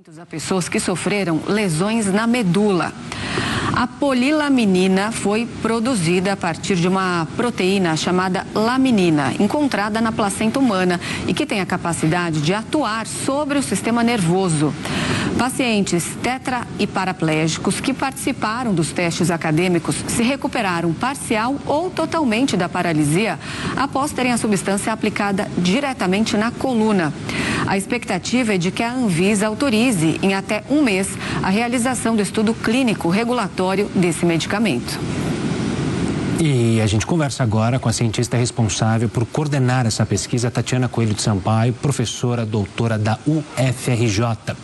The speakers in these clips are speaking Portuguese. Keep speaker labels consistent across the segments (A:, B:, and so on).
A: A pessoas que sofreram lesões na medula. A polilaminina foi produzida a partir de uma proteína chamada laminina, encontrada na placenta humana e que tem a capacidade de atuar sobre o sistema nervoso. Pacientes tetra e paraplégicos que participaram dos testes acadêmicos se recuperaram parcial ou totalmente da paralisia após terem a substância aplicada diretamente na coluna. A expectativa é de que a Anvisa autorize em até um mês a realização do estudo clínico regulatório desse medicamento.
B: E a gente conversa agora com a cientista responsável por coordenar essa pesquisa, Tatiana Coelho de Sampaio, professora doutora da UFRJ.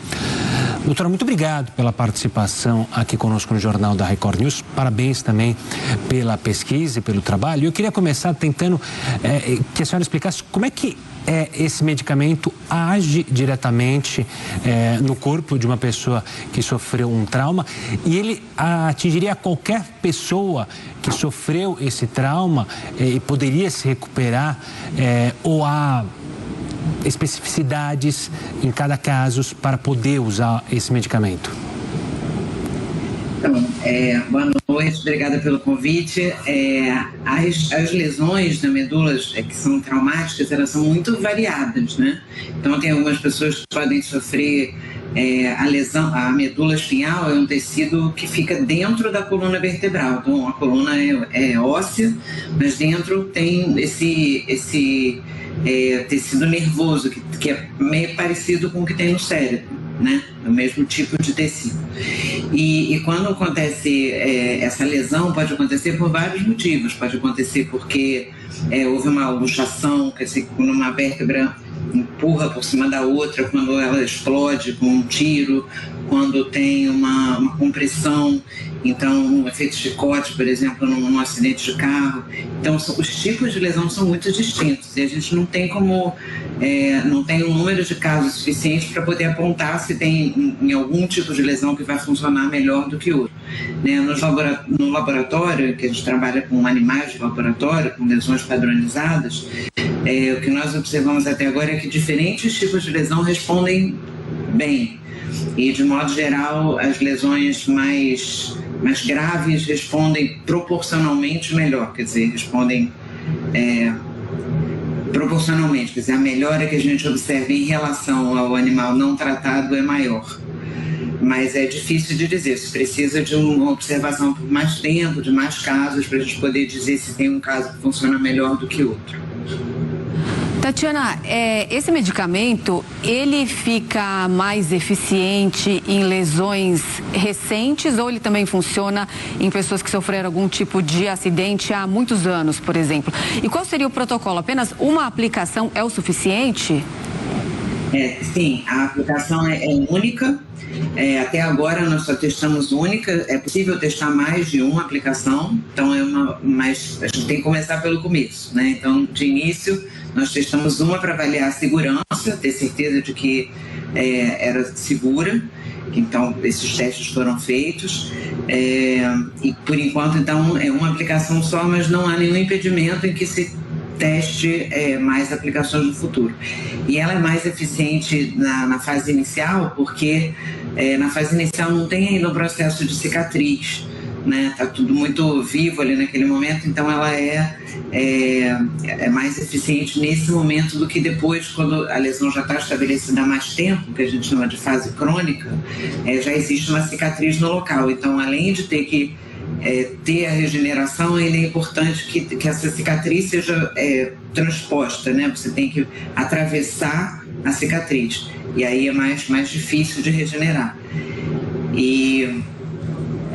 B: Doutora, muito obrigado pela participação aqui conosco no Jornal da Record News. Parabéns também pela pesquisa e pelo trabalho. Eu queria começar tentando que a senhora explicasse como é que esse medicamento age diretamente no corpo de uma pessoa que sofreu um trauma e ele atingiria qualquer pessoa que sofreu esse trauma e poderia se recuperar ou há especificidades em cada caso para poder usar esse medicamento?
C: Então, boa noite, obrigada pelo convite. As lesões na medula que são traumáticas, elas são muito variadas, né? Então, tem algumas pessoas que podem sofrer a lesão, a medula espinhal é um tecido que fica dentro da coluna vertebral. Então, a coluna é óssea, mas dentro tem esse tecido nervoso, que é meio parecido com o que tem no cérebro, né? É o mesmo tipo de tecido. E quando acontece essa lesão, pode acontecer por vários motivos. Pode acontecer porque houve uma luxação, quer dizer, quando uma vértebra empurra por cima da outra, quando ela explode com um tiro, quando tem uma compressão, então um efeito chicote, por exemplo, num acidente de carro. Então os tipos de lesão são muito distintos e a gente não tem não tem um número de casos suficiente para poder apontar se tem em algum tipo de lesão que vai funcionar melhor do que outro. Né? No laboratório, que a gente trabalha com animais de laboratório, com lesões padronizadas, o que nós observamos até agora é que diferentes tipos de lesão respondem bem. E, de modo geral, as lesões mais graves respondem proporcionalmente melhor, quer dizer, respondem proporcionalmente, quer dizer, a melhora que a gente observa em relação ao animal não tratado é maior. Mas é difícil de dizer, se precisa de uma observação por mais tempo, de mais casos, para a gente poder dizer se tem um caso que funciona melhor do que outro.
A: Tatiana, esse medicamento, ele fica mais eficiente em lesões recentes ou ele também funciona em pessoas que sofreram algum tipo de acidente há muitos anos, por exemplo? E qual seria o protocolo? Apenas uma aplicação é o suficiente?
C: Sim, a aplicação é única. Até agora nós só testamos única, é possível testar mais de uma aplicação, então mas a gente tem que começar pelo começo, né? Então, de início, nós testamos uma para avaliar a segurança, ter certeza de que era segura, então esses testes foram feitos, e por enquanto, então, é uma aplicação só, mas não há nenhum impedimento em que se teste mais aplicações no futuro. E ela é mais eficiente na fase inicial, porque na fase inicial não tem ainda um processo de cicatriz, né? Tá tudo muito vivo ali naquele momento, então ela é mais eficiente nesse momento do que depois, quando a lesão já está estabelecida há mais tempo, que a gente chama de fase crônica, já existe uma cicatriz no local. Então, além de ter que ter a regeneração, ainda é importante que essa cicatriz seja transposta, né? Você tem que atravessar a cicatriz, e aí é mais difícil de regenerar. E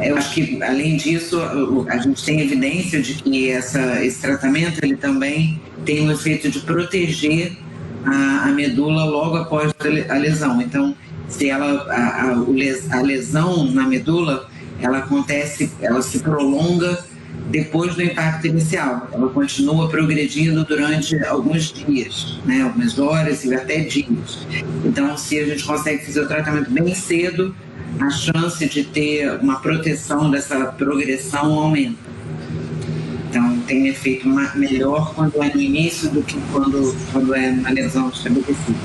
C: eu acho que, além disso, a gente tem evidência de que esse tratamento ele também tem o efeito de proteger a medula logo após a lesão. Então, se a lesão na medula ela se prolonga depois do impacto inicial. Ela continua progredindo durante alguns dias, né? Algumas horas e até dias. Então, se a gente consegue fazer o tratamento bem cedo, a chance de ter uma proteção dessa progressão aumenta. Então, tem efeito melhor quando é no início do que quando é na lesão estabelecida.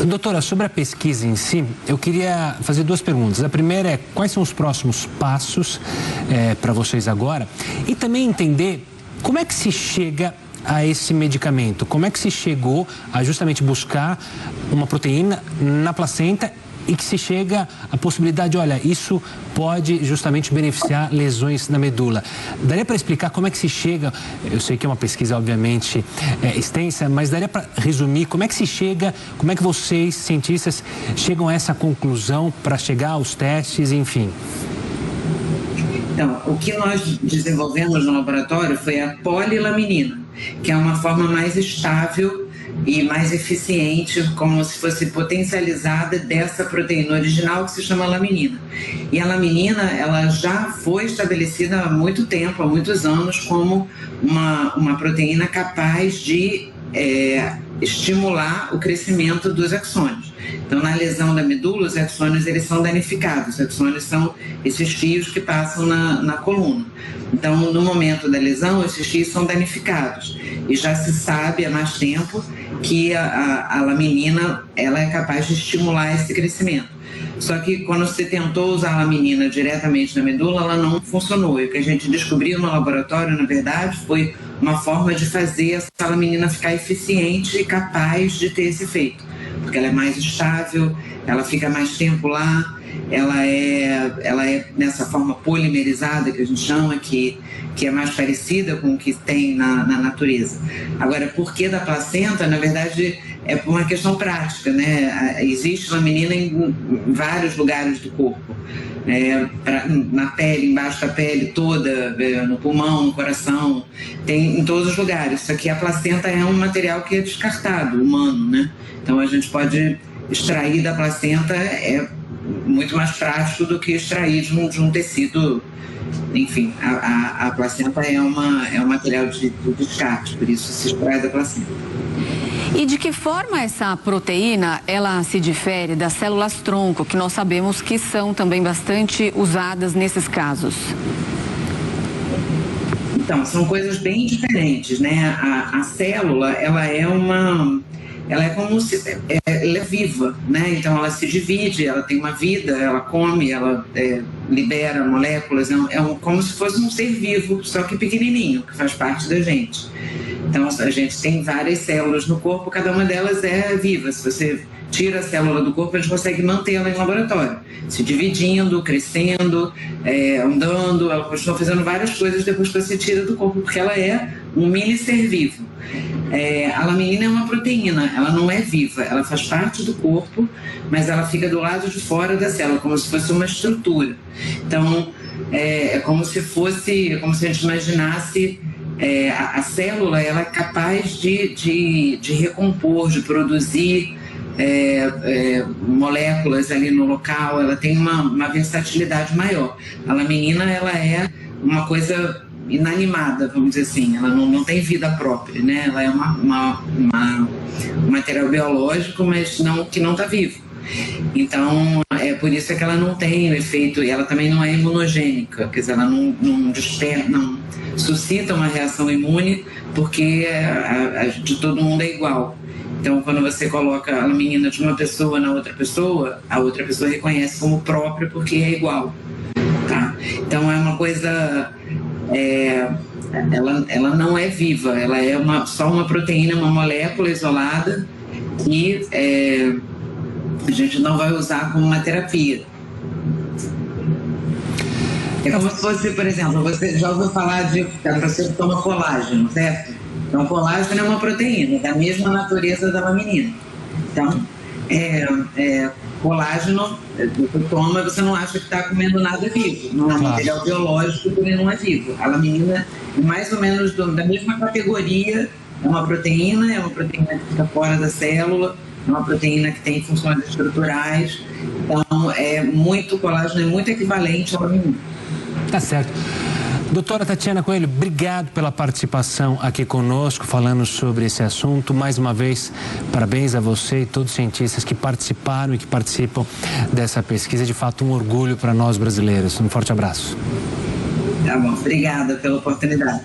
B: Doutora, sobre a pesquisa em si, eu queria fazer duas perguntas. A primeira é quais são os próximos passos para vocês agora? E também entender como é que se chega a esse medicamento. Como é que se chegou a justamente buscar uma proteína na placenta e que se chega à possibilidade, olha, isso pode justamente beneficiar lesões na medula. Daria para explicar como é que se chega, eu sei que é uma pesquisa obviamente extensa, mas daria para resumir como é que se chega, como é que vocês, cientistas, chegam a essa conclusão para chegar aos testes, enfim.
C: Então, o que nós desenvolvemos no laboratório foi a polilaminina, que é uma forma mais estável e mais eficiente, como se fosse potencializada dessa proteína original que se chama laminina. E a laminina, ela já foi estabelecida há muito tempo, há muitos anos, como uma proteína capaz de estimular o crescimento dos axônios. Então, na lesão da medula, os axônios eles são danificados. Os axônios são esses fios que passam na coluna. Então, no momento da lesão, esses fios são danificados. E já se sabe há mais tempo que a laminina ela é capaz de estimular esse crescimento. Só que quando você tentou usar a laminina diretamente na medula, ela não funcionou. E o que a gente descobriu no laboratório, na verdade, foi uma forma de fazer essa laminina ficar eficiente e capaz de ter esse efeito. Porque ela é mais estável, ela fica mais tempo lá, ela é nessa forma polimerizada que a gente chama, que é mais parecida com o que tem na natureza. Agora, por que da placenta? Na verdade, é por uma questão prática, né? Existe laminina em vários lugares do corpo. Na pele, embaixo da pele toda, no pulmão, no coração, tem em todos os lugares. Só que a placenta é um material que é descartado, humano, né? Então a gente pode extrair da placenta, é muito mais prático do que extrair de um tecido. Enfim, a placenta é um material de descarte, por isso se extrai da placenta.
A: E de que forma essa proteína, ela se difere das células-tronco, que nós sabemos que são também bastante usadas nesses casos?
C: Então, são coisas bem diferentes, né? A célula, ela é como se ela é viva, né? Então ela se divide, ela tem uma vida, ela come, ela libera moléculas, como se fosse um ser vivo, só que pequenininho, que faz parte da gente. Então a gente tem várias células no corpo, cada uma delas é viva. Se você tira a célula do corpo, a gente consegue mantê-la em laboratório, se dividindo, crescendo, andando, ela continua fazendo várias coisas depois que você tira do corpo, porque ela é um mini ser vivo. A laminina é uma proteína, ela não é viva, ela faz parte do corpo, mas ela fica do lado de fora da célula, como se fosse uma estrutura. Então, como se a gente imaginasse a célula, ela é capaz de recompor, de produzir moléculas ali no local, ela tem uma versatilidade maior. A laminina, ela é uma coisa inanimada, vamos dizer assim, ela não tem vida própria, né? Ela é um material biológico, mas que não está vivo. Então, é por isso que ela não tem o efeito, e ela também não é imunogênica, quer dizer, ela não suscita uma reação imune, porque de todo mundo é igual. Então, quando você coloca a laminina de uma pessoa na outra pessoa, a outra pessoa reconhece como própria porque é igual. Tá? Então, é uma coisa... ela não é viva, ela é só uma proteína, uma molécula isolada que a gente não vai usar como uma terapia. É como se fosse, por exemplo, você já ouviu falar de a pessoa toma colágeno, certo? Então, colágeno é uma proteína da mesma natureza da laminina. Então, colágeno, você toma e você não acha que está comendo nada vivo. Não é um material biológico, porque não é vivo. A laminina é mais ou menos da mesma categoria, é uma proteína que fica fora da célula, é uma proteína que tem funções estruturais. Então, colágeno é muito equivalente à laminina.
B: Tá certo. Doutora Tatiana Coelho, obrigado pela participação aqui conosco, falando sobre esse assunto. Mais uma vez, parabéns a você e todos os cientistas que participaram e que participam dessa pesquisa. É de fato um orgulho para nós brasileiros. Um forte abraço.
C: Tá bom, obrigada pela oportunidade.